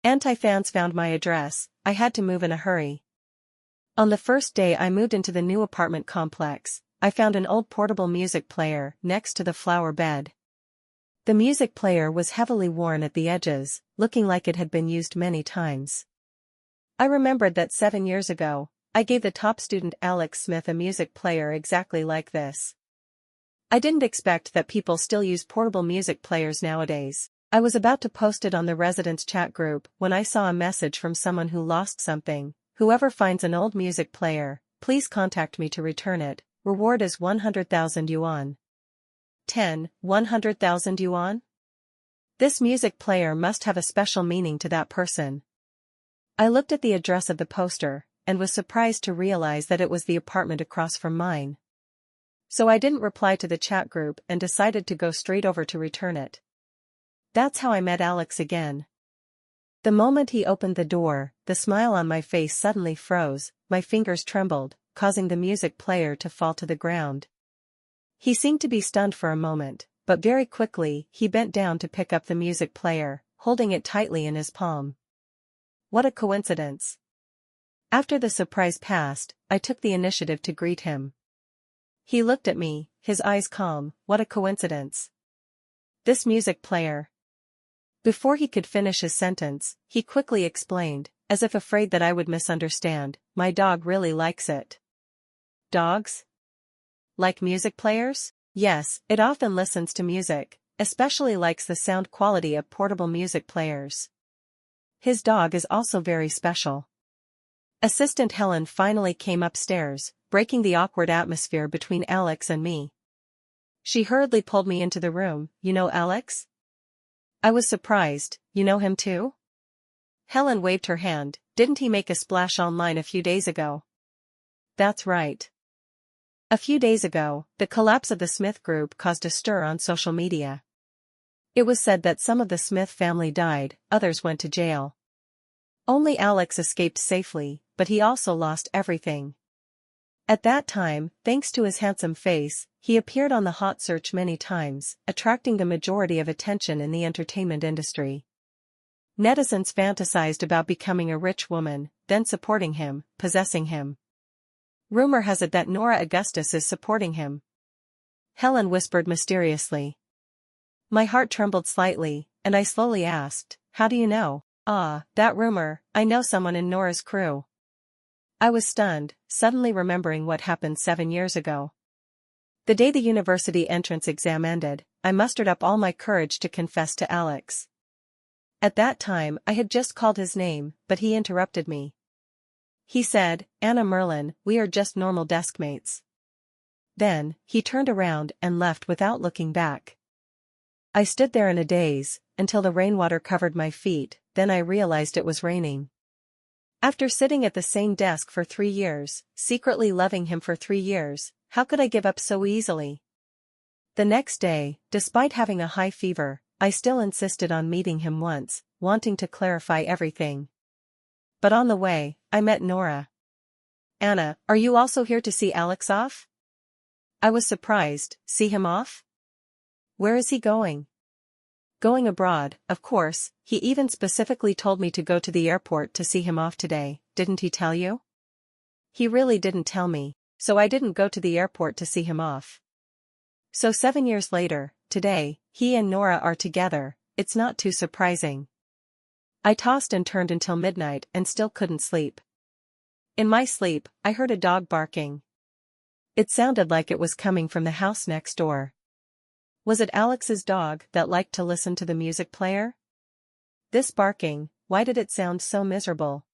Anti-fans found my address. I had to move in a hurry. On the first day I moved into the new apartment complex, I found an old portable music player next to the flower bed. The music player was heavily worn at the edges, looking like it had been used many times. I remembered that 7 years ago, I gave the top student Alex Smith a music player exactly like this. I didn't expect that people still use portable music players nowadays. I was about to post it on the residents' chat group when I saw a message from someone who lost something. Whoever finds an old music player, please contact me to return it. Reward is 100,000 yuan. 100,000 yuan? This music player must have a special meaning to that person. I looked at the address of the poster, and was surprised to realize that it was the apartment across from mine. So I didn't reply to the chat group and decided to go straight over to return it. That's how I met Alex again. The moment he opened the door, the smile on my face suddenly froze, my fingers trembled, causing the music player to fall to the ground. He seemed to be stunned for a moment, but very quickly he bent down to pick up the music player, holding it tightly in his palm. What a coincidence. After the surprise passed, I took the initiative to greet him. He looked at me, his eyes calm. What a coincidence. This music player. Before he could finish his sentence, he quickly explained, as if afraid that I would misunderstand, my dog really likes it. Dogs? Like music players? Yes, it often listens to music, especially likes the sound quality of portable music players. His dog is also very special. Assistant Helen finally came upstairs, breaking the awkward atmosphere between Alex and me. She hurriedly pulled me into the room. You know Alex? I was surprised. You know him too? Helen waved her hand. Didn't he make a splash online a few days ago? That's right. A few days ago, the collapse of the Smith Group caused a stir on social media. It was said that some of the Smith family died, others went to jail. Only Alex escaped safely, but he also lost everything. At that time, thanks to his handsome face, he appeared on the hot search many times, attracting the majority of attention in the entertainment industry. Netizens fantasized about becoming a rich woman, then supporting him, possessing him. Rumor has it that Nora Augustus is supporting him. Helen whispered mysteriously. My heart trembled slightly, and I slowly asked, how do you know? Ah, that rumor, I know someone in Nora's crew. I was stunned, suddenly remembering what happened 7 years ago. The day the university entrance exam ended, I mustered up all my courage to confess to Alex. At that time I had just called his name, but he interrupted me. He said, Anna Merlin, we are just normal deskmates. Then, he turned around and left without looking back. I stood there in a daze, until the rainwater covered my feet, then I realized it was raining. After sitting at the same desk for 3 years, secretly loving him for 3 years, how could I give up so easily? The next day, despite having a high fever, I still insisted on meeting him once, wanting to clarify everything. But on the way, I met Nora. Anna, are you also here to see Alex off? I was surprised. See him off? Where is he going? Going abroad, of course. He even specifically told me to go to the airport to see him off today, didn't he tell you? He really didn't tell me, so I didn't go to the airport to see him off. So 7 years later, today, he and Nora are together. It's not too surprising. I tossed and turned until midnight and still couldn't sleep. In my sleep, I heard a dog barking. It sounded like it was coming from the house next door. Was it Alex's dog that liked to listen to the music player? This barking, why did it sound so miserable?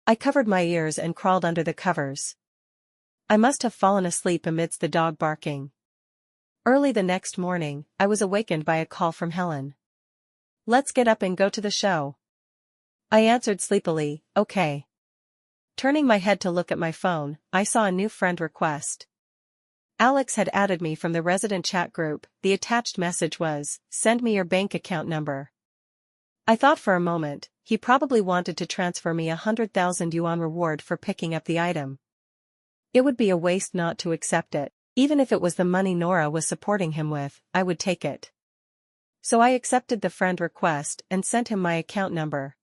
I covered my ears and crawled under the covers. I must have fallen asleep amidst the dog barking. Early the next morning, I was awakened by a call from Helen. Let's get up and go to the show. I answered sleepily, okay. Turning my head to look at my phone, I saw a new friend request. Alex had added me from the resident chat group. The attached message was, send me your bank account number. I thought for a moment, he probably wanted to transfer me 100,000 yuan reward for picking up the item. It would be a waste not to accept it. Even if it was the money Nora was supporting him with, I would take it. So I accepted the friend request and sent him my account number.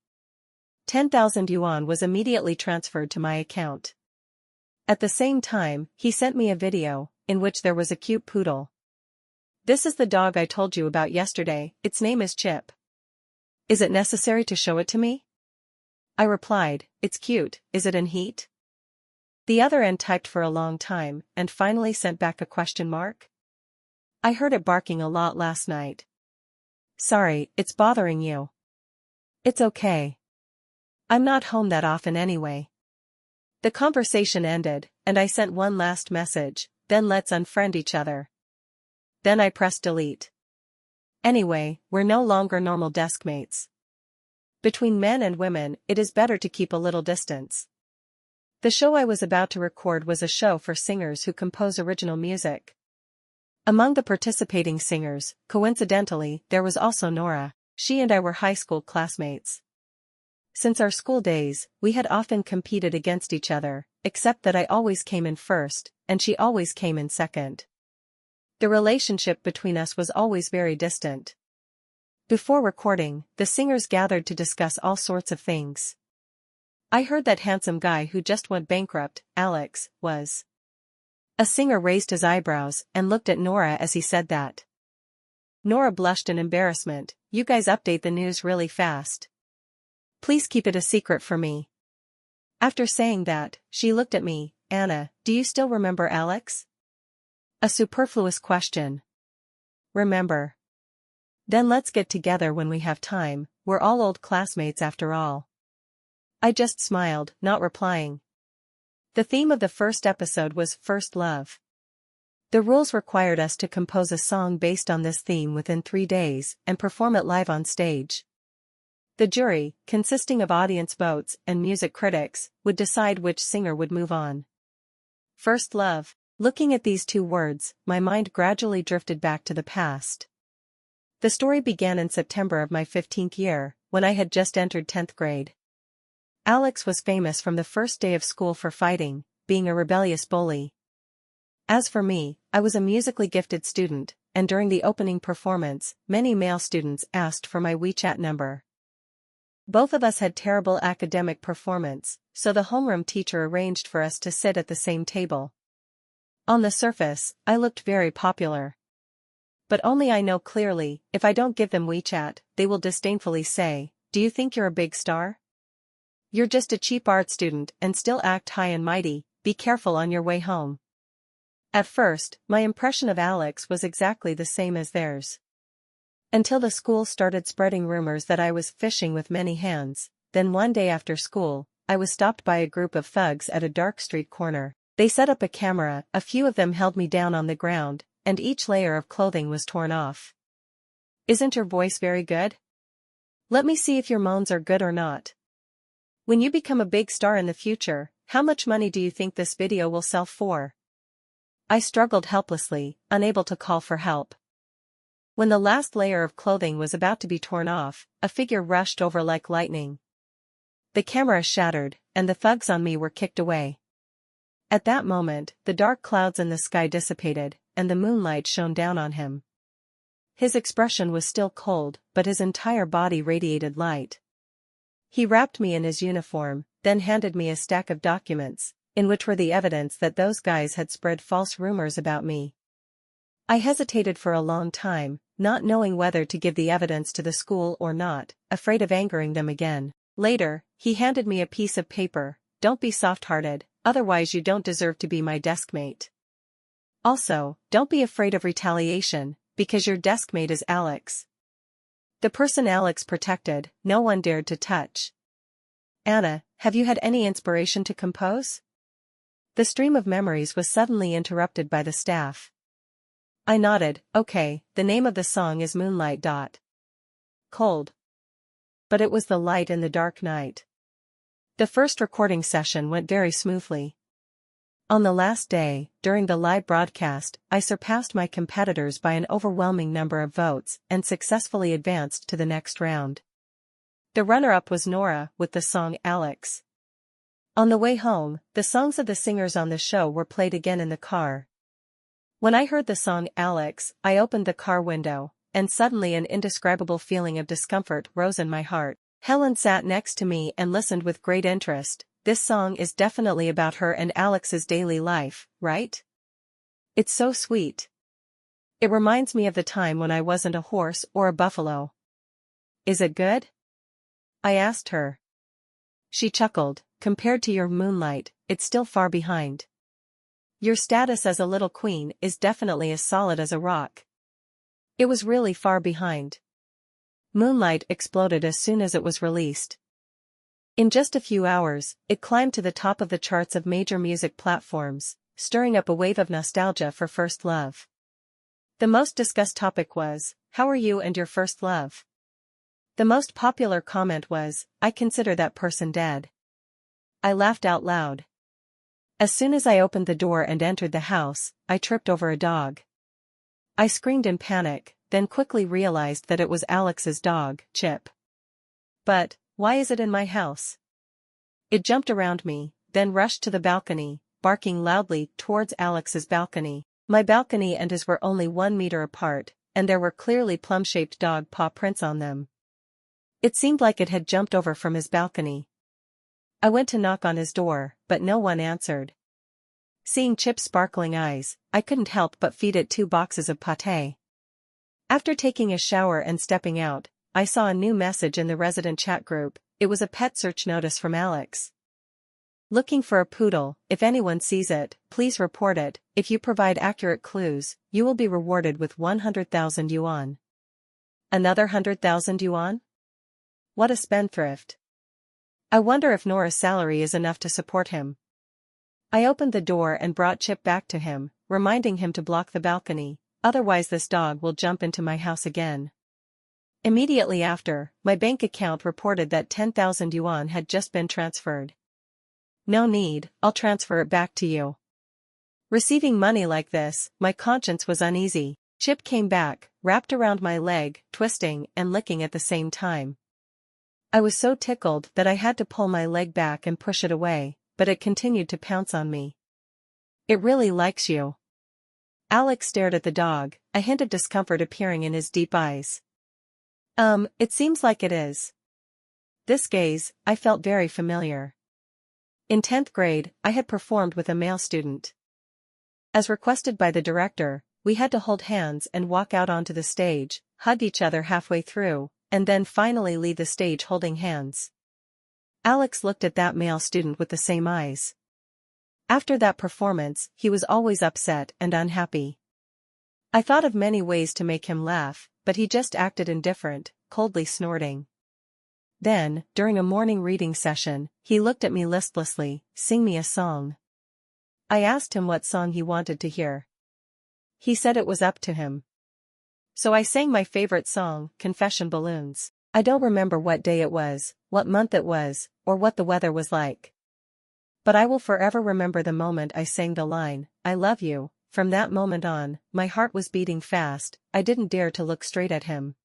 10,000 yuan was immediately transferred to my account. At the same time, he sent me a video, in which there was a cute poodle. "This is the dog I told you about yesterday, its name is Chip. Is it necessary to show it to me?" I replied, "It's cute, is it in heat?" The other end typed for a long time, and finally sent back a question mark. "I heard it barking a lot last night. Sorry, it's bothering you." "It's okay. I'm not home that often anyway." The conversation ended, and I sent one last message, "Then let's unfriend each other." Then I pressed delete. Anyway, we're no longer normal deskmates. Between men and women, it is better to keep a little distance. The show I was about to record was a show for singers who compose original music. Among the participating singers, coincidentally, there was also Nora. She and I were high school classmates. Since our school days, we had often competed against each other, except that I always came in first, and she always came in second. The relationship between us was always very distant. Before recording, the singers gathered to discuss all sorts of things. I heard that handsome guy who just went bankrupt, Alex, was. A singer raised his eyebrows and looked at Nora as he said that. Nora blushed in embarrassment. "You guys update the news really fast. Please keep it a secret for me." After saying that, she looked at me. "Anna, do you still remember Alex?" A superfluous question. Remember. Then let's get together when we have time, we're all old classmates after all. I just smiled, not replying. The theme of the first episode was First Love. The rules required us to compose a song based on this theme within 3 days and perform it live on stage. The jury, consisting of audience votes and music critics, would decide which singer would move on. First love. Looking at these 2 words, my mind gradually drifted back to the past. The story began in September of my 15th year, when I had just entered 10th grade. Alex was famous from the first day of school for fighting, being a rebellious bully. As for me, I was a musically gifted student, and during the opening performance, many male students asked for my WeChat number. Both of us had terrible academic performance, so the homeroom teacher arranged for us to sit at the same table. On the surface, I looked very popular. But only I know clearly, if I don't give them WeChat, they will disdainfully say, "Do you think you're a big star? You're just a cheap art student and still act high and mighty, be careful on your way home." At first, my impression of Alex was exactly the same as theirs. Until the school started spreading rumors that I was fishing with many hands. Then one day after school, I was stopped by a group of thugs at a dark street corner. They set up a camera, a few of them held me down on the ground, and each layer of clothing was torn off. "Isn't your voice very good? Let me see if your moans are good or not. When you become a big star in the future, how much money do you think this video will sell for?" I struggled helplessly, unable to call for help. When the last layer of clothing was about to be torn off, a figure rushed over like lightning. The camera shattered, and the thugs on me were kicked away. At that moment, the dark clouds in the sky dissipated, and the moonlight shone down on him. His expression was still cold, but his entire body radiated light. He wrapped me in his uniform, then handed me a stack of documents, in which were the evidence that those guys had spread false rumors about me. I hesitated for a long time, not knowing whether to give the evidence to the school or not, afraid of angering them again. Later, he handed me a piece of paper. "Don't be soft-hearted, otherwise you don't deserve to be my deskmate. Also, don't be afraid of retaliation, because your deskmate is Alex." The person Alex protected, no one dared to touch. "Anna, have you had any inspiration to compose?" The stream of memories was suddenly interrupted by the staff. I nodded. "Okay, the name of the song is Moonlight. Cold. But it was the light in the dark night." The first recording session went very smoothly. On the last day, during the live broadcast, I surpassed my competitors by an overwhelming number of votes and successfully advanced to the next round. The runner-up was Nora, with the song Alex. On the way home, the songs of the singers on the show were played again in the car. When I heard the song Alex, I opened the car window, and suddenly an indescribable feeling of discomfort rose in my heart. Helen sat next to me and listened with great interest. This song is definitely about her and Alex's daily life, right? It's so sweet. It reminds me of the time when I wasn't a horse or a buffalo. Is it good? I asked her. She chuckled. Compared to your Moonlight, it's still far behind. Your status as a little queen is definitely as solid as a rock. It was really far behind. Moonlight exploded as soon as it was released. In just a few hours, it climbed to the top of the charts of major music platforms, stirring up a wave of nostalgia for first love. The most discussed topic was, how are you and your first love? The most popular comment was, I consider that person dead. I laughed out loud. As soon as I opened the door and entered the house, I tripped over a dog. I screamed in panic, then quickly realized that it was Alex's dog, Chip. But, why is it in my house? It jumped around me, then rushed to the balcony, barking loudly towards Alex's balcony. My balcony and his were only 1 meter apart, and there were clearly plum-shaped dog paw prints on them. It seemed like it had jumped over from his balcony. I went to knock on his door, but no one answered. Seeing Chip's sparkling eyes, I couldn't help but feed it 2 boxes of pâté. After taking a shower and stepping out, I saw a new message in the resident chat group. It was a pet search notice from Alex. Looking for a poodle. If anyone sees it, please report it. If you provide accurate clues, you will be rewarded with 100,000 yuan. Another 100,000 yuan? What a spendthrift. I wonder if Nora's salary is enough to support him. I opened the door and brought Chip back to him, reminding him to block the balcony, otherwise this dog will jump into my house again. Immediately after, my bank account reported that 10,000 yuan had just been transferred. No need, I'll transfer it back to you. Receiving money like this, my conscience was uneasy. Chip came back, wrapped around my leg, twisting and licking at the same time. I was so tickled that I had to pull my leg back and push it away, but it continued to pounce on me. It really likes you. Alex stared at the dog, a hint of discomfort appearing in his deep eyes. It seems like it is. This gaze, I felt very familiar. In 10th grade, I had performed with a male student. As requested by the director, we had to hold hands and walk out onto the stage, hug each other halfway through, and then finally leave the stage holding hands. Alex looked at that male student with the same eyes. After that performance, he was always upset and unhappy. I thought of many ways to make him laugh, but he just acted indifferent, coldly snorting. Then, during a morning reading session, he looked at me listlessly. Sing me a song. I asked him what song he wanted to hear. He said it was up to him. So I sang my favorite song, Confession Balloons. I don't remember what day it was, what month it was, or what the weather was like. But I will forever remember the moment I sang the line, I love you. From that moment on, my heart was beating fast. I didn't dare to look straight at him.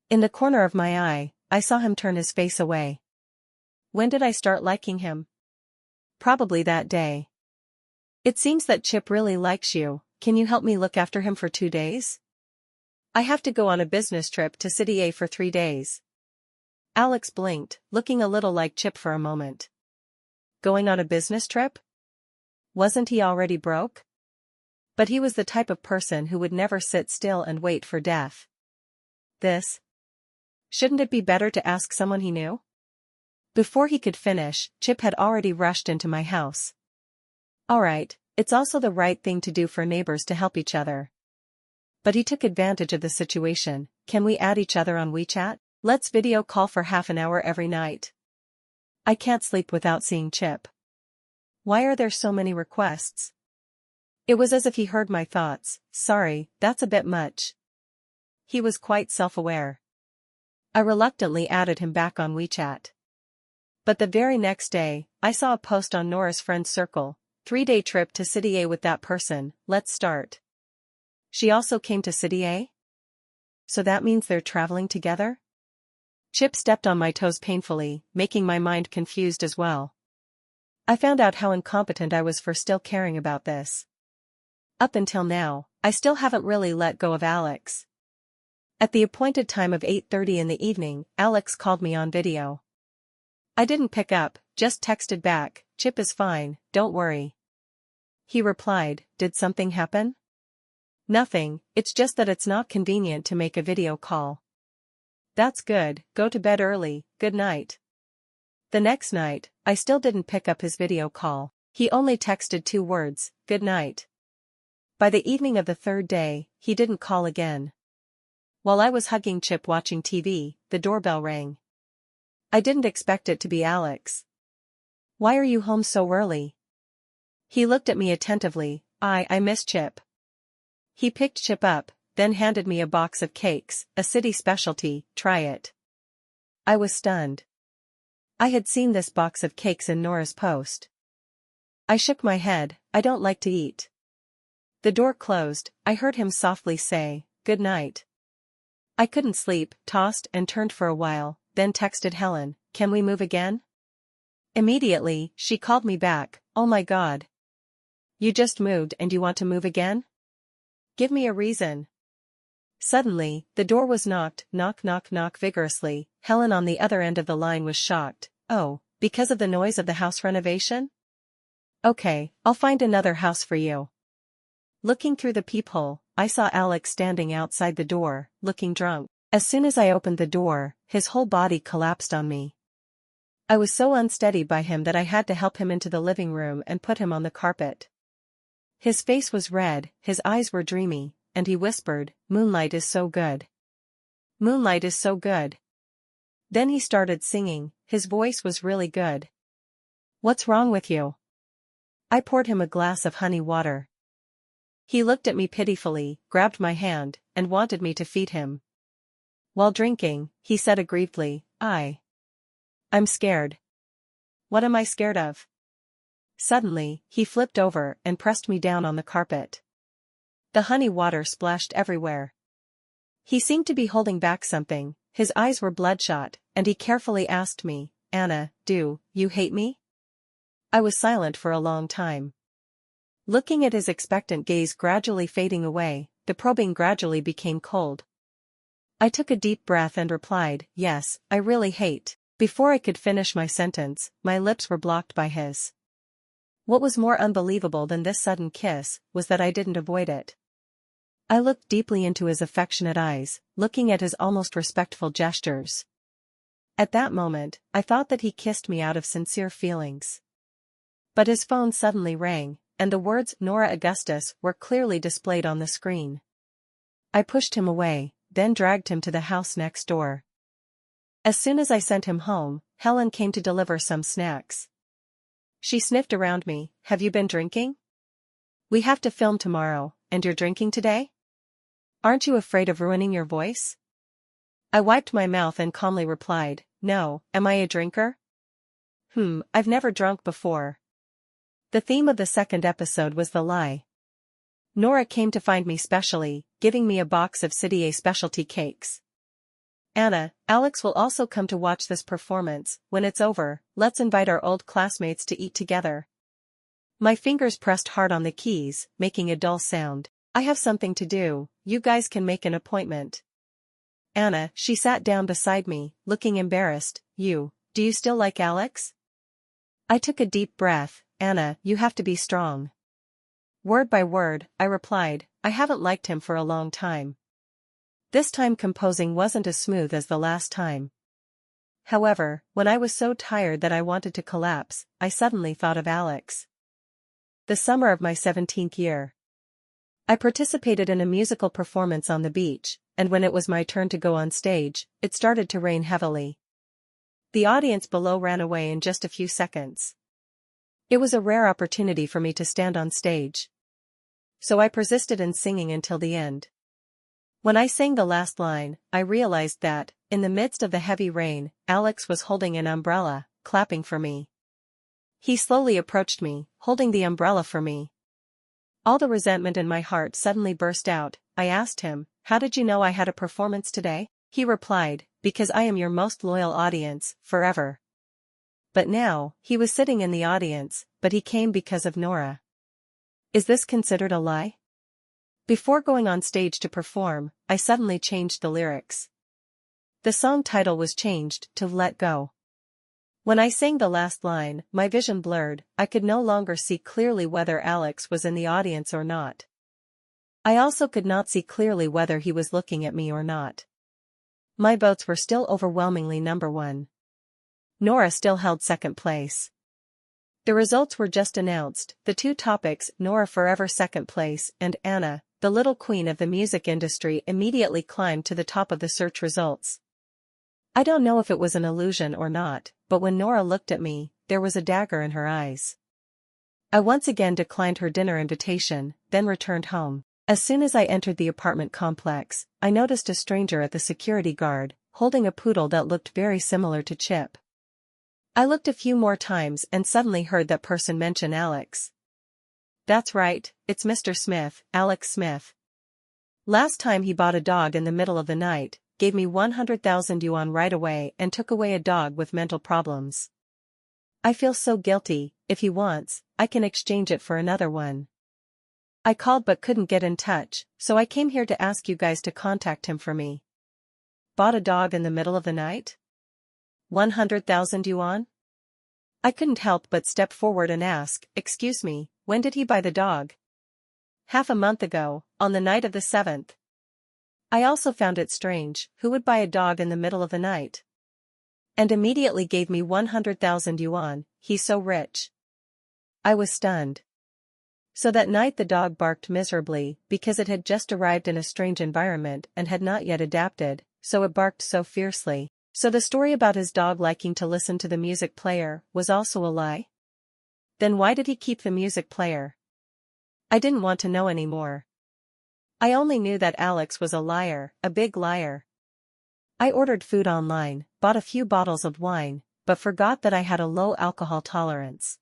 In the corner of my eye, I saw him turn his face away. When did I start liking him? Probably that day. It seems that Chip really likes you. Can you help me look after him for 2 days? I have to go on a business trip to City A for 3 days. Alex blinked, looking a little like Chip for a moment. Going on a business trip? Wasn't he already broke? But he was the type of person who would never sit still and wait for death. Shouldn't it be better to ask someone he knew? Before he could finish, Chip had already rushed into my house. Alright, it's also the right thing to do for neighbors to help each other. But he took advantage of the situation. Can we add each other on WeChat? Let's video call for half an hour every night. I can't sleep without seeing Chip. Why are there so many requests? It was as if he heard my thoughts. Sorry, that's a bit much. He was quite self-aware. I reluctantly added him back on WeChat. But the very next day, I saw a post on Nora's friend circle. 3-day trip to City A with that person, let's start. She also came to City A? So that means they're traveling together? Chip stepped on my toes painfully, making my mind confused as well. I found out how incompetent I was for still caring about this. Up until now, I still haven't really let go of Alex. At the appointed time of 8:30 in the evening, Alex called me on video. I didn't pick up, just texted back, "Chip is fine, don't worry." He replied, "Did something happen?" "Nothing, it's just that it's not convenient to make a video call." "That's good, go to bed early, good night." The next night, I still didn't pick up his video call. He only texted 2 words, "Good night." By the evening of the 3rd day, he didn't call again. While I was hugging Chip watching TV, the doorbell rang. I didn't expect it to be Alex. "Why are you home so early?" He looked at me attentively. I miss Chip." He picked Chip up, then handed me a box of cakes, a city specialty, "Try it." I was stunned. I had seen this box of cakes in Nora's post. I shook my head, "I don't like to eat." The door closed, I heard him softly say, "Good night." I couldn't sleep, tossed and turned for a while, then texted Helen, "Can we move again?" Immediately, she called me back, "Oh my God. You just moved and you want to move again? Give me a reason." Suddenly, the door was knocked, knock knock knock vigorously. Helen on the other end of the line was shocked. "Oh, because of the noise of the house renovation? Okay, I'll find another house for you." Looking through the peephole, I saw Alex standing outside the door, looking drunk. As soon as I opened the door, his whole body collapsed on me. I was so unsteady by him that I had to help him into the living room and put him on the carpet. His face was red, his eyes were dreamy, and he whispered, "Moonlight is so good. Moonlight is so good." Then he started singing, his voice was really good. "What's wrong with you?" I poured him a glass of honey water. He looked at me pitifully, grabbed my hand, and wanted me to feed him. While drinking, he said aggrievedly, I'm scared." "What am I scared of?" Suddenly, he flipped over and pressed me down on the carpet. The honey water splashed everywhere. He seemed to be holding back something, his eyes were bloodshot, and he carefully asked me, "Anna, do you hate me?" I was silent for a long time. Looking at his expectant gaze gradually fading away, the probing gradually became cold. I took a deep breath and replied, "Yes, I really hate." Before I could finish my sentence, my lips were blocked by his. What was more unbelievable than this sudden kiss, was that I didn't avoid it. I looked deeply into his affectionate eyes, looking at his almost respectful gestures. At that moment, I thought that he kissed me out of sincere feelings. But his phone suddenly rang, and the words "Nora Augustus" were clearly displayed on the screen. I pushed him away, then dragged him to the house next door. As soon as I sent him home, Helen came to deliver some snacks. She sniffed around me, "Have you been drinking? We have to film tomorrow, and you're drinking today? Aren't you afraid of ruining your voice?" I wiped my mouth and calmly replied, "No, am I a drinker? I've never drunk before." The theme of the second episode was the lie. Nora came to find me specially, giving me a box of City A specialty cakes. "Anna, Alex will also come to watch this performance. When it's over, let's invite our old classmates to eat together." My fingers pressed hard on the keys, making a dull sound. "I have something to do, you guys can make an appointment." Anna, she sat down beside me, looking embarrassed. Do you still like Alex?" I took a deep breath. "Anna, you have to be strong." Word by word, I replied, "I haven't liked him for a long time." This time composing wasn't as smooth as the last time. However, when I was so tired that I wanted to collapse, I suddenly thought of Alex. The summer of my 17th year. I participated in a musical performance on the beach, and when it was my turn to go on stage, it started to rain heavily. The audience below ran away in just a few seconds. It was a rare opportunity for me to stand on stage. So I persisted in singing until the end. When I sang the last line, I realized that, in the midst of the heavy rain, Alex was holding an umbrella, clapping for me. He slowly approached me, holding the umbrella for me. All the resentment in my heart suddenly burst out. I asked him, "How did you know I had a performance today?" He replied, "Because I am your most loyal audience, forever." But now, he was sitting in the audience, but he came because of Nora. Is this considered a lie? Before going on stage to perform, I suddenly changed the lyrics. The song title was changed to Let Go. When I sang the last line, my vision blurred. I could no longer see clearly whether Alex was in the audience or not. I also could not see clearly whether he was looking at me or not. My votes were still overwhelmingly number one. Nora still held second place. The results were just announced, the two topics, Nora forever second place and Anna, the little queen of the music industry, immediately climbed to the top of the search results. I don't know if it was an illusion or not, but when Nora looked at me, there was a dagger in her eyes. I once again declined her dinner invitation, then returned home. As soon as I entered the apartment complex, I noticed a stranger at the security guard, holding a poodle that looked very similar to Chip. I looked a few more times and suddenly heard that person mention Alex. That's right, it's Mr. Smith, Alex Smith. Last time he bought a dog in the middle of the night, gave me 100,000 yuan right away and took away a dog with mental problems. I feel so guilty. If he wants, I can exchange it for another one. I called but couldn't get in touch, so I came here to ask you guys to contact him for me. Bought a dog in the middle of the night? 100,000 yuan? I couldn't help but step forward and ask, excuse me, when did he buy the dog? Half a month ago, on the night of the 7th. I also found it strange, who would buy a dog in the middle of the night? And immediately gave me 100,000 yuan, he's so rich. I was stunned. So that night the dog barked miserably, because it had just arrived in a strange environment and had not yet adapted, so it barked so fiercely. So the story about his dog liking to listen to the music player was also a lie? Then why did he keep the music player? I didn't want to know anymore. I only knew that Alex was a liar, a big liar. I ordered food online, bought a few bottles of wine, but forgot that I had a low alcohol tolerance.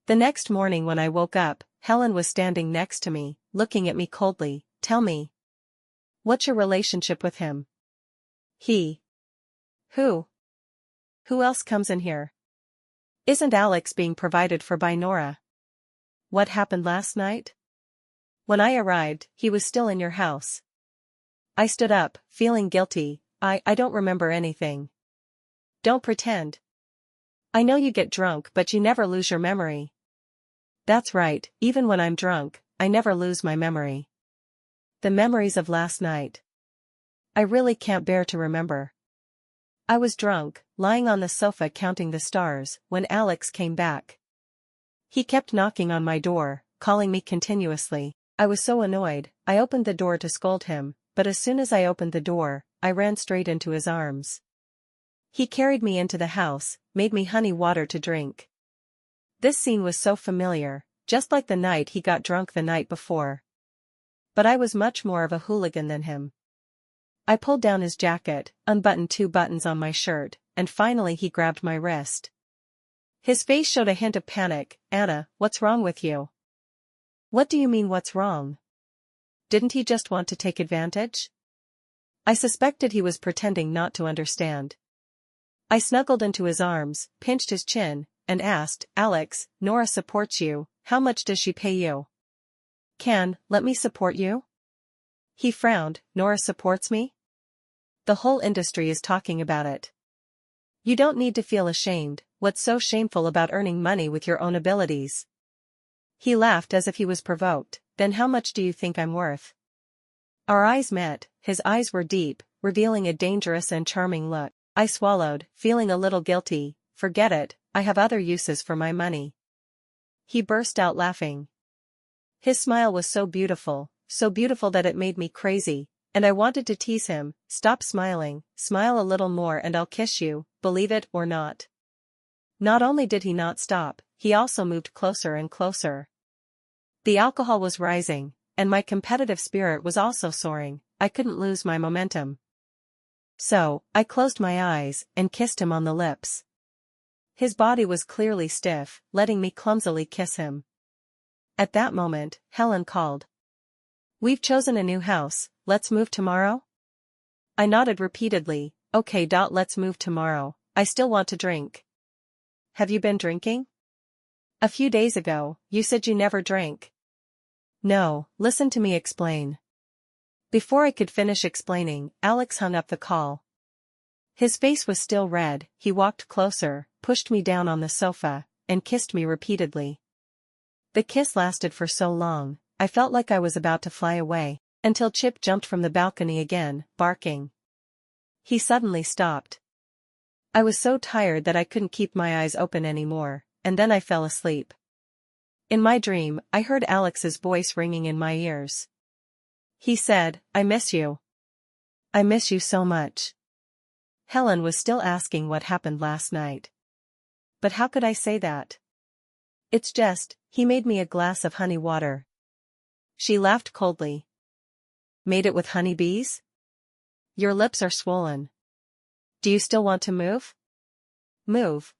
The next morning when I woke up, Helen was standing next to me, looking at me coldly. Tell me. What's your relationship with him? He. Who? Who else comes in here? Isn't Alex being provided for by Nora? What happened last night? When I arrived, he was still in your house. I stood up, feeling guilty. I don't remember anything. Don't pretend. I know you get drunk but you never lose your memory. That's right, even when I'm drunk, I never lose my memory. The memories of last night. I really can't bear to remember. I was drunk, lying on the sofa counting the stars, when Alex came back. He kept knocking on my door, calling me continuously. I was so annoyed, I opened the door to scold him, but as soon as I opened the door, I ran straight into his arms. He carried me into the house, made me honey water to drink. This scene was so familiar, just like the night he got drunk the night before. But I was much more of a hooligan than him. I pulled down his jacket, unbuttoned 2 buttons on my shirt, and finally he grabbed my wrist. His face showed a hint of panic. Anna, what's wrong with you? What do you mean what's wrong? Didn't he just want to take advantage? I suspected he was pretending not to understand. I snuggled into his arms, pinched his chin, and asked, Alex, Nora supports you, how much does she pay you? Let me support you? He frowned. Nora supports me? The whole industry is talking about it. You don't need to feel ashamed. What's so shameful about earning money with your own abilities? He laughed as if he was provoked. Then how much do you think I'm worth? Our eyes met, his eyes were deep, revealing a dangerous and charming look. I swallowed, feeling a little guilty. Forget it, I have other uses for my money. He burst out laughing. His smile was so beautiful that it made me crazy, and I wanted to tease him. Stop smiling, smile a little more and I'll kiss you, believe it or not. Not only did he not stop, he also moved closer and closer. The alcohol was rising, and my competitive spirit was also soaring. I couldn't lose my momentum. So, I closed my eyes and kissed him on the lips. His body was clearly stiff, letting me clumsily kiss him. At that moment, Helen called. We've chosen a new house, let's move tomorrow? I nodded repeatedly. Okay. Let's move tomorrow. I still want to drink. Have you been drinking? A few days ago, you said you never drank. No, listen to me explain. Before I could finish explaining, Alex hung up the call. His face was still red. He walked closer, pushed me down on the sofa, and kissed me repeatedly. The kiss lasted for so long, I felt like I was about to fly away, until Chip jumped from the balcony again, barking. He suddenly stopped. I was so tired that I couldn't keep my eyes open anymore, and then I fell asleep. In my dream, I heard Alex's voice ringing in my ears. He said, "I miss you. I miss you so much." Helen was still asking what happened last night. But how could I say that? It's just, he made me a glass of honey water. She laughed coldly. Made it with honeybees? Your lips are swollen. Do you still want to move? Move.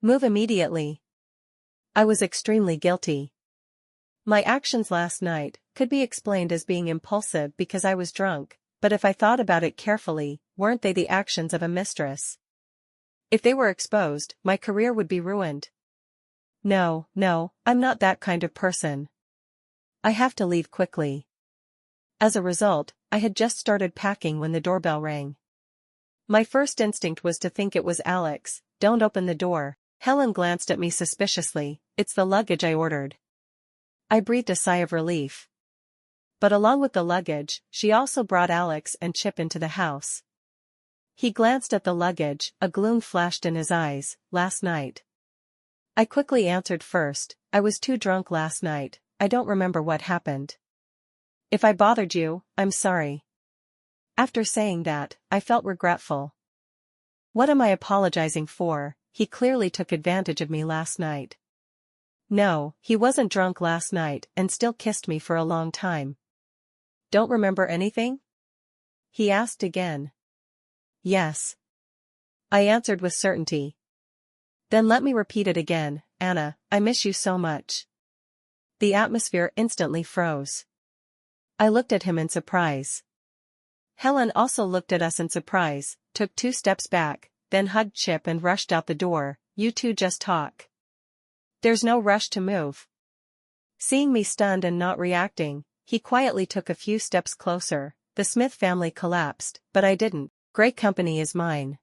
Move immediately. I was extremely guilty. My actions last night could be explained as being impulsive because I was drunk, but if I thought about it carefully, weren't they the actions of a mistress? If they were exposed, my career would be ruined. No, I'm not that kind of person. I have to leave quickly. As a result, I had just started packing when the doorbell rang. My first instinct was to think it was Alex. Don't open the door. Helen glanced at me suspiciously. It's the luggage I ordered. I breathed a sigh of relief. But along with the luggage, she also brought Alex and Chip into the house. He glanced at the luggage, a gloom flashed in his eyes. Last night. I quickly answered first. I was too drunk last night. I don't remember what happened. If I bothered you, I'm sorry. After saying that, I felt regretful. What am I apologizing for? He clearly took advantage of me last night. No, he wasn't drunk last night and still kissed me for a long time. Don't remember anything? He asked again. Yes. I answered with certainty. Then let me repeat it again, Anna, I miss you so much. The atmosphere instantly froze. I looked at him in surprise. Helen also looked at us in surprise, took 2 steps back, then hugged Chip and rushed out the door. You two just talk. There's no rush to move. Seeing me stunned and not reacting, he quietly took a few steps closer. The Smith family collapsed, but I didn't. Great company is mine.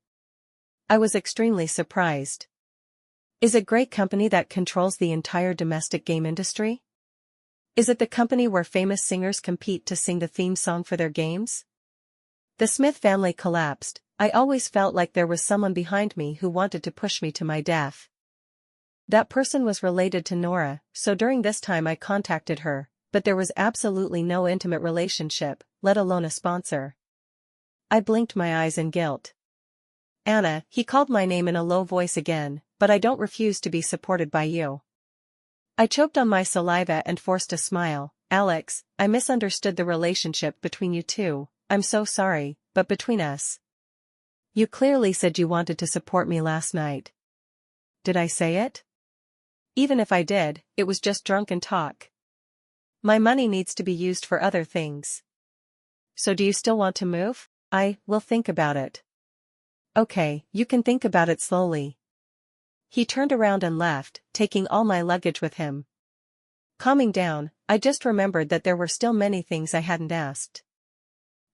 I was extremely surprised. Is it Great Company that controls the entire domestic game industry? Is it the company where famous singers compete to sing the theme song for their games? The Smith family collapsed. I always felt like there was someone behind me who wanted to push me to my death. That person was related to Nora, so during this time I contacted her, but there was absolutely no intimate relationship, let alone a sponsor. I blinked my eyes in guilt. Anna, he called my name in a low voice again, but I don't refuse to be supported by you. I choked on my saliva and forced a smile. Alex, I misunderstood the relationship between you two. I'm so sorry, but between us. You clearly said you wanted to support me last night. Did I say it? Even if I did, it was just drunken talk. My money needs to be used for other things. So do you still want to move? I will think about it. Okay, you can think about it slowly. He turned around and left, taking all my luggage with him. Calming down, I just remembered that there were still many things I hadn't asked.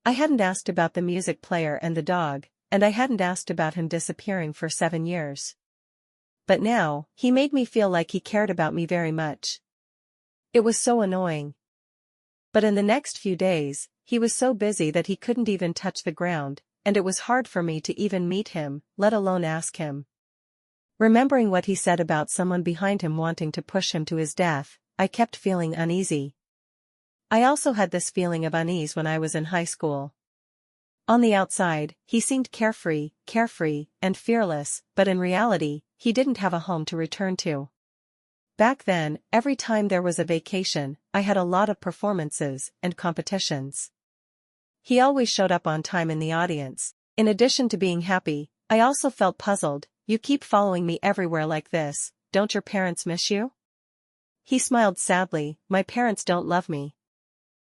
I hadn't asked about the music player and the dog, and I hadn't asked about him disappearing for 7 years. But now, he made me feel like he cared about me very much. It was so annoying. But in the next few days, he was so busy that he couldn't even touch the ground, and it was hard for me to even meet him, let alone ask him. Remembering what he said about someone behind him wanting to push him to his death, I kept feeling uneasy. I also had this feeling of unease when I was in high school. On the outside, he seemed carefree, and fearless, but in reality, he didn't have a home to return to. Back then, every time there was a vacation, I had a lot of performances and competitions. He always showed up on time in the audience. In addition to being happy, I also felt puzzled. You keep following me everywhere like this, don't your parents miss you? He smiled sadly. My parents don't love me.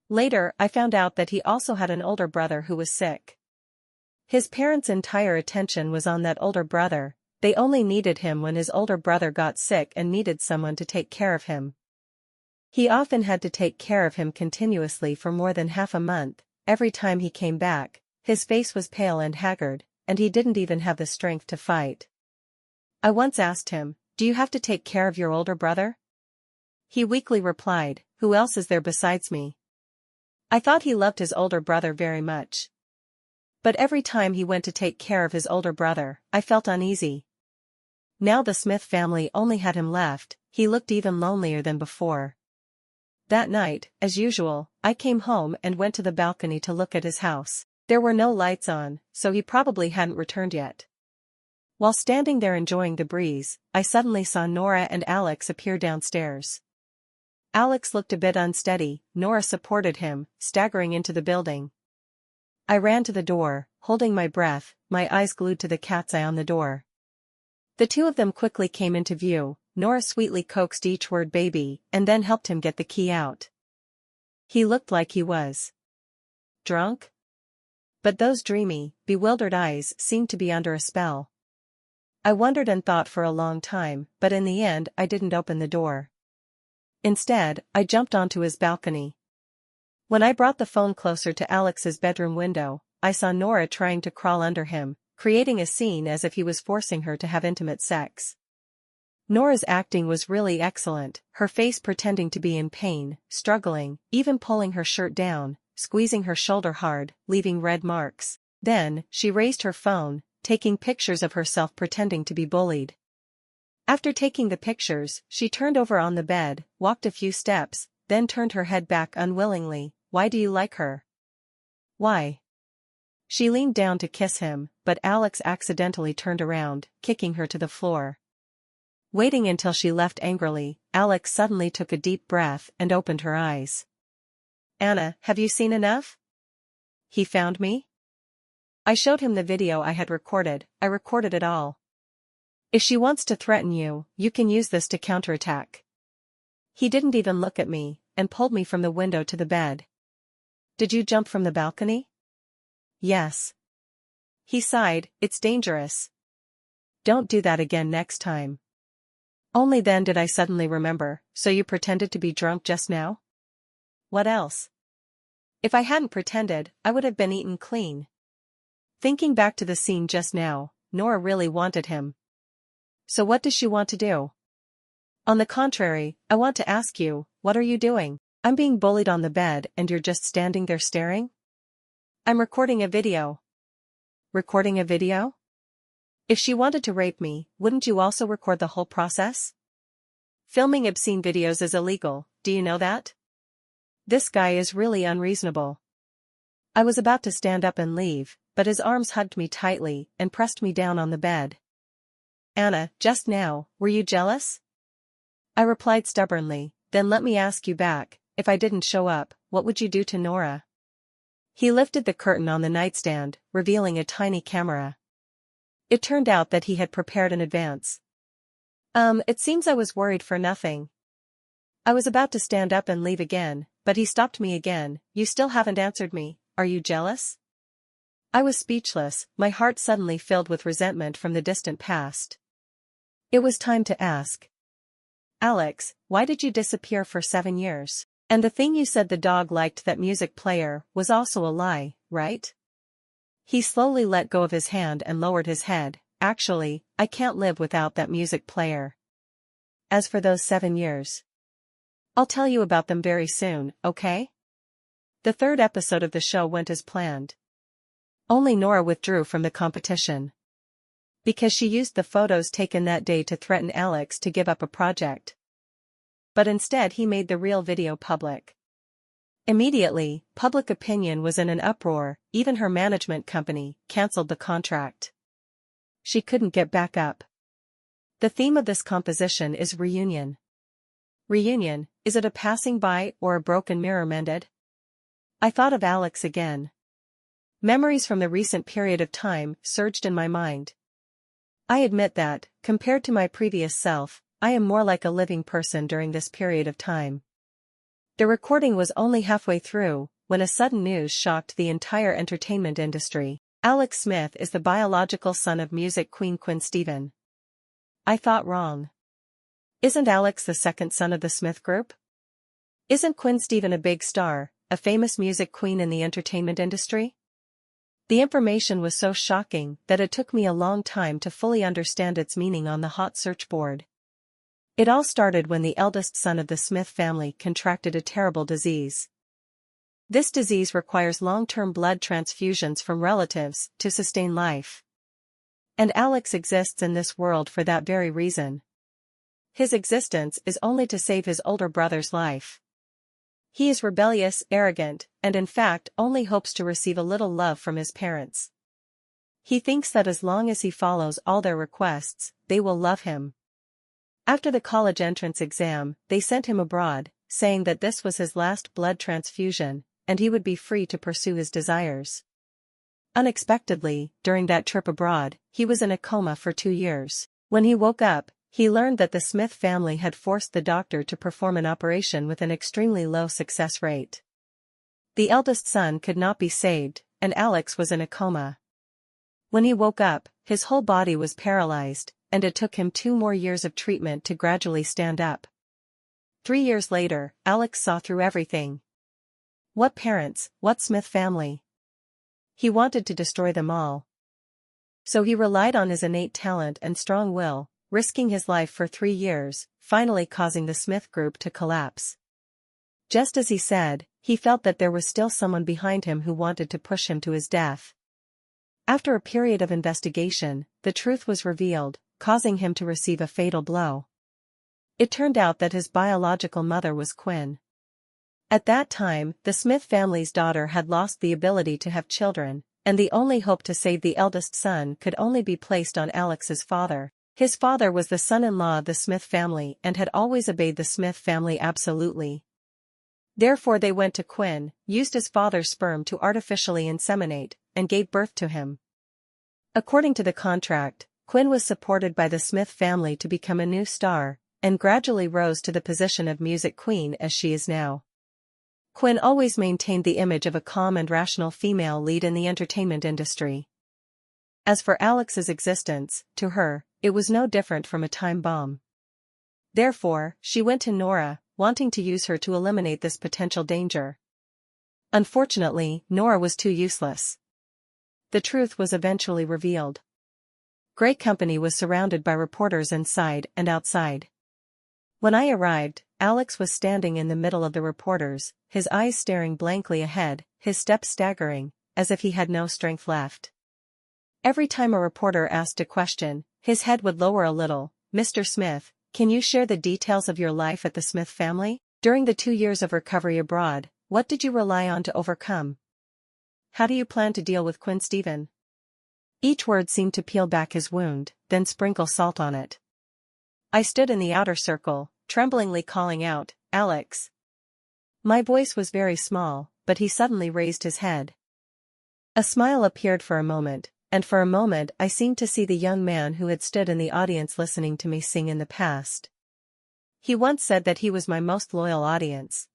Later, I found out that he also had an older brother who was sick. His parents' entire attention was on that older brother. They only needed him when his older brother got sick and needed someone to take care of him. He often had to take care of him continuously for more than half a month. Every time he came back, his face was pale and haggard, and he didn't even have the strength to fight. I once asked him, "Do you have to take care of your older brother?" He weakly replied, "Who else is there besides me?" I thought he loved his older brother very much. But every time he went to take care of his older brother, I felt uneasy. Now the Smith family only had him left, he looked even lonelier than before. That night, as usual, I came home and went to the balcony to look at his house. There were no lights on, so he probably hadn't returned yet. While standing there enjoying the breeze, I suddenly saw Nora and Alex appear downstairs. Alex looked a bit unsteady, Nora supported him, staggering into the building. I ran to the door, holding my breath, my eyes glued to the cat's eye on the door. The two of them quickly came into view. Nora sweetly coaxed each word "baby" and then helped him get the key out. He looked like he was drunk? But those dreamy, bewildered eyes seemed to be under a spell. I wondered and thought for a long time, but in the end I didn't open the door. Instead, I jumped onto his balcony. When I brought the phone closer to Alex's bedroom window, I saw Nora trying to crawl under him, creating a scene as if he was forcing her to have intimate sex. Nora's acting was really excellent, her face pretending to be in pain, struggling, even pulling her shirt down, squeezing her shoulder hard, leaving red marks. Then, she raised her phone, taking pictures of herself pretending to be bullied. After taking the pictures, she turned over on the bed, walked a few steps, then turned her head back unwillingly. "Why do you like her?" "Why?" She leaned down to kiss him, but Alex accidentally turned around, kicking her to the floor. Waiting until she left angrily, Alex suddenly took a deep breath and opened her eyes. "Anna, have you seen enough?" "He found me?" I showed him the video I had recorded. "I recorded it all. If she wants to threaten you, you can use this to counterattack." He didn't even look at me, and pulled me from the window to the bed. "Did you jump from the balcony?" "Yes." He sighed, "It's dangerous. Don't do that again next time." Only then did I suddenly remember, "So you pretended to be drunk just now?" "What else? If I hadn't pretended, I would have been eaten clean." Thinking back to the scene just now, Nora really wanted him. So what does she want to do? On the contrary, I want to ask you, what are you doing? I'm being bullied on the bed and you're just standing there staring? I'm recording a video. Recording a video? If she wanted to rape me, wouldn't you also record the whole process? Filming obscene videos is illegal, do you know that? This guy is really unreasonable. I was about to stand up and leave, but his arms hugged me tightly and pressed me down on the bed. "Anna, just now, were you jealous?" I replied stubbornly, "Then let me ask you back, if I didn't show up, what would you do to Nora?" He lifted the curtain on the nightstand, revealing a tiny camera. It turned out that he had prepared in advance. It seems I was worried for nothing." I was about to stand up and leave again, but he stopped me again. "You still haven't answered me, are you jealous?" I was speechless, my heart suddenly filled with resentment from the distant past. It was time to ask. "Alex, why did you disappear for 7 years? And the thing you said the dog liked that music player was also a lie, right?" He slowly let go of his hand and lowered his head. "Actually, I can't live without that music player. As for those 7 years, I'll tell you about them very soon, okay?" The third episode of the show went as planned. Only Nora withdrew from the competition. Because she used the photos taken that day to threaten Alex to give up a project. But instead he made the real video public. Immediately, public opinion was in an uproar, even her management company cancelled the contract. She couldn't get back up. The theme of this composition is reunion. Reunion, is it a passing by or a broken mirror mended? I thought of Alex again. Memories from the recent period of time surged in my mind. I admit that, compared to my previous self, I am more like a living person during this period of time. The recording was only halfway through, when a sudden news shocked the entire entertainment industry. Alex Smith is the biological son of music queen Quinn Stephen. I thought wrong. Isn't Alex the second son of the Smith Group? Isn't Quinn Stephen a big star, a famous music queen in the entertainment industry? The information was so shocking that it took me a long time to fully understand its meaning on the hot search board. It all started when the eldest son of the Smith family contracted a terrible disease. This disease requires long-term blood transfusions from relatives to sustain life. And Alex exists in this world for that very reason. His existence is only to save his older brother's life. He is rebellious, arrogant, and in fact only hopes to receive a little love from his parents. He thinks that as long as he follows all their requests, they will love him. After the college entrance exam, they sent him abroad, saying that this was his last blood transfusion, and he would be free to pursue his desires. Unexpectedly, during that trip abroad, he was in a coma for 2 years. When he woke up, he learned that the Smith family had forced the doctor to perform an operation with an extremely low success rate. The eldest son could not be saved, and Alex was in a coma. When he woke up, his whole body was paralyzed, and it took him 2 more years of treatment to gradually stand up. 3 years later, Alex saw through everything. What parents, what Smith family? He wanted to destroy them all. So he relied on his innate talent and strong will, risking his life for 3 years, finally causing the Smith group to collapse. Just as he said, he felt that there was still someone behind him who wanted to push him to his death. After a period of investigation, the truth was revealed, causing him to receive a fatal blow. It turned out that his biological mother was Quinn. At that time, the Smith family's daughter had lost the ability to have children, and the only hope to save the eldest son could only be placed on Alex's father. His father was the son-in-law of the Smith family and had always obeyed the Smith family absolutely. Therefore they went to Quinn, used his father's sperm to artificially inseminate, and gave birth to him. According to the contract, Quinn was supported by the Smith family to become a new star, and gradually rose to the position of music queen as she is now. Quinn always maintained the image of a calm and rational female lead in the entertainment industry. As for Alex's existence, to her, it was no different from a time bomb. Therefore, she went to Nora, wanting to use her to eliminate this potential danger. Unfortunately, Nora was too useless. The truth was eventually revealed. Grey Company was surrounded by reporters inside and outside. When I arrived, Alex was standing in the middle of the reporters, his eyes staring blankly ahead, his steps staggering, as if he had no strength left. Every time a reporter asked a question, his head would lower a little. "Mr. Smith, can you share the details of your life at the Smith family? During the 2 years of recovery abroad, what did you rely on to overcome? How do you plan to deal with Quinn Stephen?" Each word seemed to peel back his wound, then sprinkle salt on it. I stood in the outer circle, tremblingly calling out, "Alex." My voice was very small, but he suddenly raised his head. A smile appeared for a moment, and for a moment I seemed to see the young man who had stood in the audience listening to me sing in the past. He once said that he was my most loyal audience.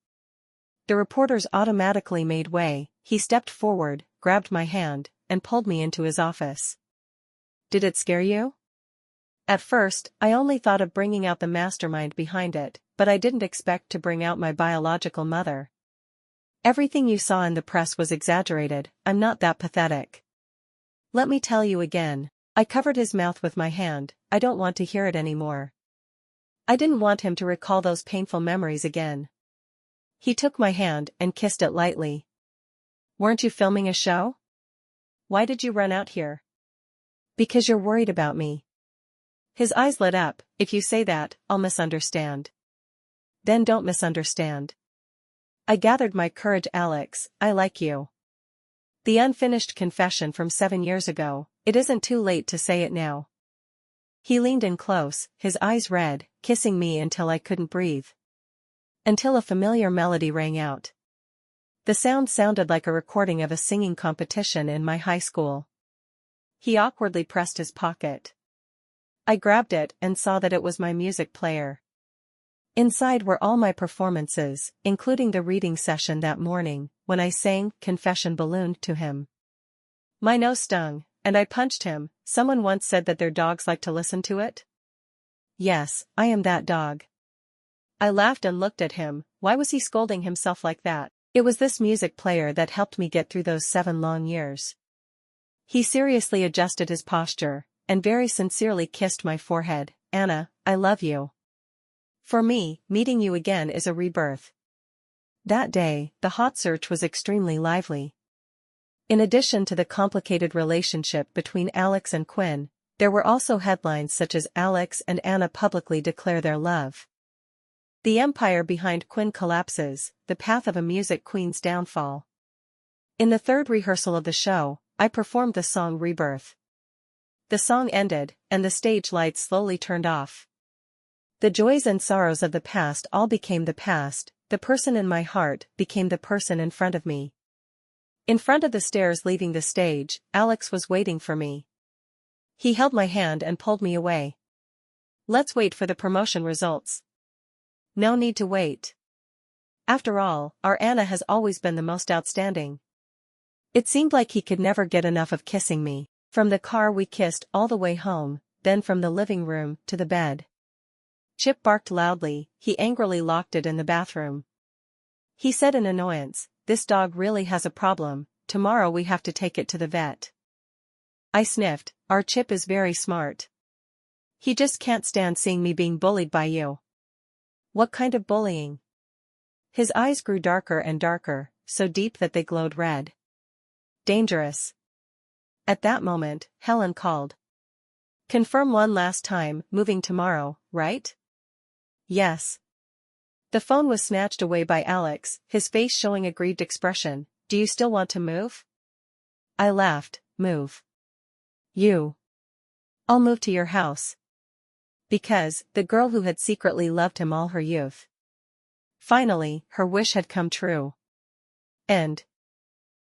The reporters automatically made way. He stepped forward, grabbed my hand, and pulled me into his office. "Did it scare you?" At first, I only thought of bringing out the mastermind behind it, but I didn't expect to bring out my biological mother. "Everything you saw in the press was exaggerated. I'm not that pathetic. Let me tell you again." I covered his mouth with my hand. "I don't want to hear it anymore." I didn't want him to recall those painful memories again. He took my hand and kissed it lightly. "Weren't you filming a show? Why did you run out here?" "Because you're worried about me." His eyes lit up. "If you say that, I'll misunderstand." "Then don't misunderstand." I gathered my courage. "Alex, I like you. The unfinished confession from 7 years ago, it isn't too late to say it now." He leaned in close, his eyes red, kissing me until I couldn't breathe. Until a familiar melody rang out. The sound sounded like a recording of a singing competition in my high school. He awkwardly pressed his pocket. I grabbed it and saw that it was my music player. Inside were all my performances, including the reading session that morning, when I sang "Confession Ballooned" to him. My nose stung, and I punched him. Someone once said that their dogs like to listen to it. Yes, I am that dog. I laughed and looked at him. Why was he scolding himself like that? It was this music player that helped me get through those 7 long years. He seriously adjusted his posture, and very sincerely kissed my forehead. Anna, I love you. For me, meeting you again is a rebirth. That day, the hot search was extremely lively. In addition to the complicated relationship between Alex and Quinn, there were also headlines such as Alex and Anna publicly declare their love. The empire behind Quinn collapses, the path of a music queen's downfall. In the third rehearsal of the show, I performed the song Rebirth. The song ended, and the stage lights slowly turned off. The joys and sorrows of the past all became the past, the person in my heart became the person in front of me. In front of the stairs leaving the stage, Alex was waiting for me. He held my hand and pulled me away. Let's wait for the promotion results. No need to wait. After all, our Anna has always been the most outstanding. It seemed like he could never get enough of kissing me. From the car we kissed all the way home, then from the living room to the bed. Chip barked loudly, he angrily locked it in the bathroom. He said in annoyance, "This dog really has a problem, tomorrow we have to take it to the vet." I sniffed, "Our Chip is very smart. He just can't stand seeing me being bullied by you." "What kind of bullying?" His eyes grew darker and darker, so deep that they glowed red. "Dangerous." At that moment, Helen called. "Confirm one last time, moving tomorrow, right?" "Yes." The phone was snatched away by Alex, his face showing a grieved expression. "Do you still want to move?" I laughed. "Move? You?" "I'll move to your house." Because, the girl who had secretly loved him all her youth. Finally, her wish had come true. End.